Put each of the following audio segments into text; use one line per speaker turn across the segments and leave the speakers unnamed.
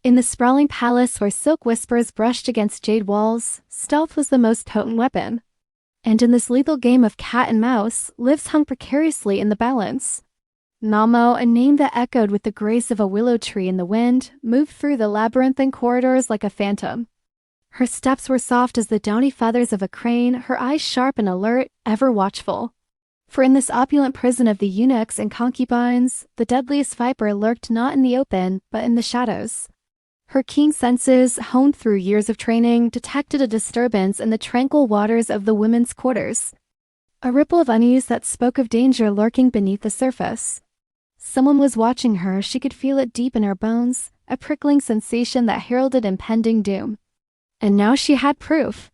In the sprawling palace where silk whispers brushed against jade walls, stealth was the most potent weapon. And in this lethal game of cat and mouse, lives hung precariously in the balance. Namo, a name that echoed with the grace of a willow tree in the wind, moved through the labyrinthine corridors like a phantom. Her steps were soft as the downy feathers of a crane, her eyes sharp and alert, ever watchful. For in this opulent prison of the eunuchs and concubines, the deadliest viper lurked not in the open, but in the shadows. Her keen senses, honed through years of training, detected a disturbance in the tranquil waters of the women's quarters. A ripple of unease that spoke of danger lurking beneath the surface. Someone was watching her, she could feel it deep in her bones, a prickling sensation that heralded impending doom. And now she had proof.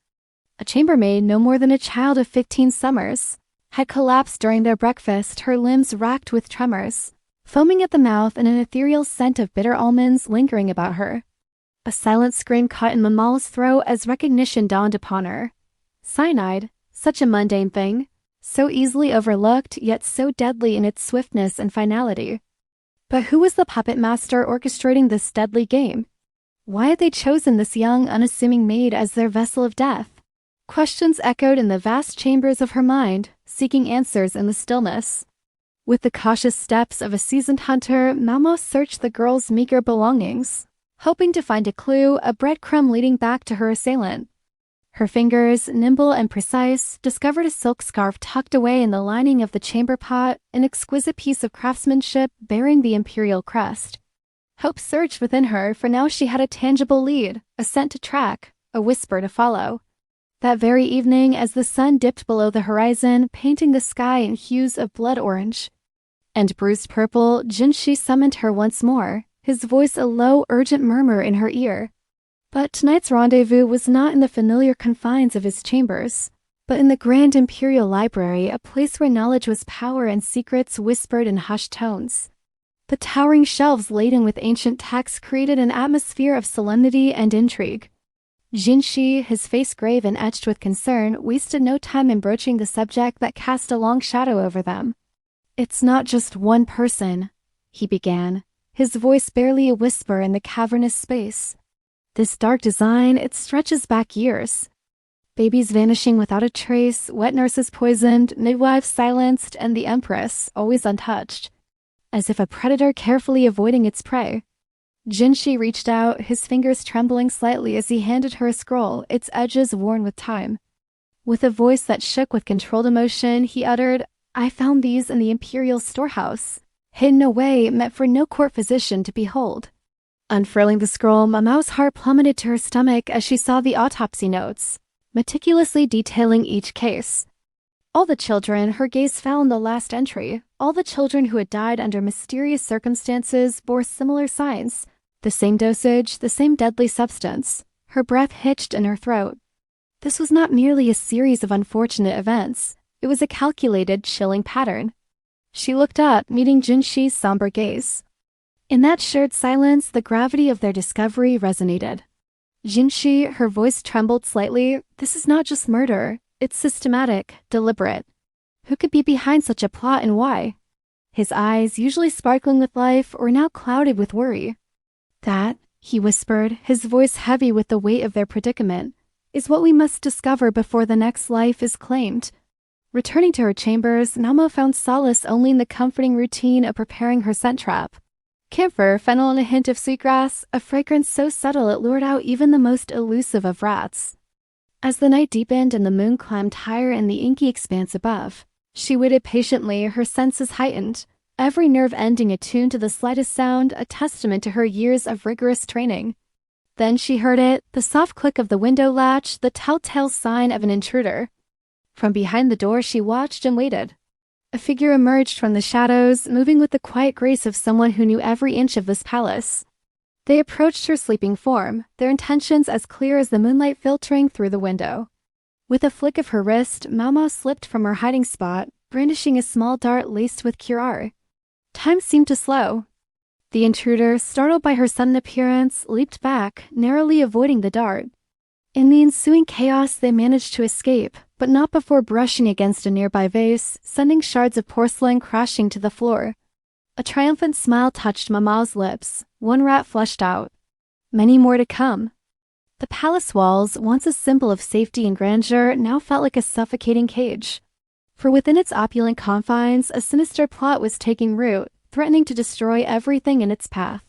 A chambermaid, no more than a child of 15 summers, had collapsed during their breakfast, her limbs racked with tremors, foaming at the mouth and an ethereal scent of bitter almonds lingering about her. A silent scream caught in Mamal's throat as recognition dawned upon her. Cyanide, such a mundane thing, so easily overlooked, yet so deadly in its swiftness and finality. But who was the puppet master orchestrating this deadly game? Why had they chosen this young, unassuming maid as their vessel of death? Questions echoed in the vast chambers of her mind, seeking answers in the stillness. With the cautious steps of a seasoned hunter, Namo searched the girl's meager belongings, hoping to find a clue, a breadcrumb leading back to her assailant. Her fingers, nimble and precise, discovered a silk scarf tucked away in the lining of the chamber pot, an exquisite piece of craftsmanship bearing the imperial crest. Hope surged within her, for now she had a tangible lead, a scent to track, a whisper to follow. That very evening, as the sun dipped below the horizon, painting the sky in hues of blood orange and bruised purple, Jinshi summoned her once more, his voice a low, urgent murmur in her ear. But tonight's rendezvous was not in the familiar confines of his chambers, but in the grand Imperial Library, a place where knowledge was power and secrets whispered in hushed tones. The towering shelves laden with ancient texts created an atmosphere of solemnity and intrigue. Jinshi, his face grave and etched with concern, wasted no time in broaching the subject that cast a long shadow over them. "It's not just one person," he began, his voice barely a whisper in the cavernous space. "This dark design, it stretches back years. Babies vanishing without a trace, wet nurses poisoned, midwives silenced, and the Empress always untouched, as if a predator carefully avoiding its prey." Jinshi reached out, his fingers trembling slightly as he handed her a scroll, its edges worn with time. With a voice that shook with controlled emotion, he uttered, "I found these in the Imperial storehouse, hidden away, meant for no court physician to behold." Unfurling the scroll, Mamao's heart plummeted to her stomach as she saw the autopsy notes, meticulously detailing each case. All the children, her gaze fell on the last entry, all the children who had died under mysterious circumstances bore similar signs. The same dosage, the same deadly substance. Her breath hitched in her throat. This was not merely a series of unfortunate events. It was a calculated, chilling pattern. She looked up, meeting Jinshi's somber gaze. In that shared silence, the gravity of their discovery resonated. "Jinshi," her voice trembled slightly, "this is not just murder. It's systematic, deliberate. Who could be behind such a plot and why?" His eyes, usually sparkling with life, were now clouded with worry. "That," he whispered, his voice heavy with the weight of their predicament, "is what we must discover before the next life is claimed." Returning to her chambers, Namo found solace only in the comforting routine of preparing her scent trap. Camphor, fennel, and a hint of sweetgrass, a fragrance so subtle it lured out even the most elusive of rats. As the night deepened and the moon climbed higher in the inky expanse above, she waited patiently, her senses heightened, every nerve ending attuned to the slightest sound, a testament to her years of rigorous training. Then she heard it, the soft click of the window latch, the telltale sign of an intruder. From behind the door she watched and waited. A figure emerged from the shadows, moving with the quiet grace of someone who knew every inch of this palace. They approached her sleeping form, their intentions as clear as the moonlight filtering through the window. With a flick of her wrist, Mamo slipped from her hiding spot, brandishing a small dart laced with curare. Time seemed to slow. The intruder, startled by her sudden appearance, leaped back, narrowly avoiding the dart. In the ensuing chaos, they managed to escape, but not before brushing against a nearby vase, sending shards of porcelain crashing to the floor. A triumphant smile touched Mamao's lips. One rat flushed out. Many more to come. The palace walls, once a symbol of safety and grandeur, now felt like a suffocating cage. For within its opulent confines, a sinister plot was taking root, threatening to destroy everything in its path.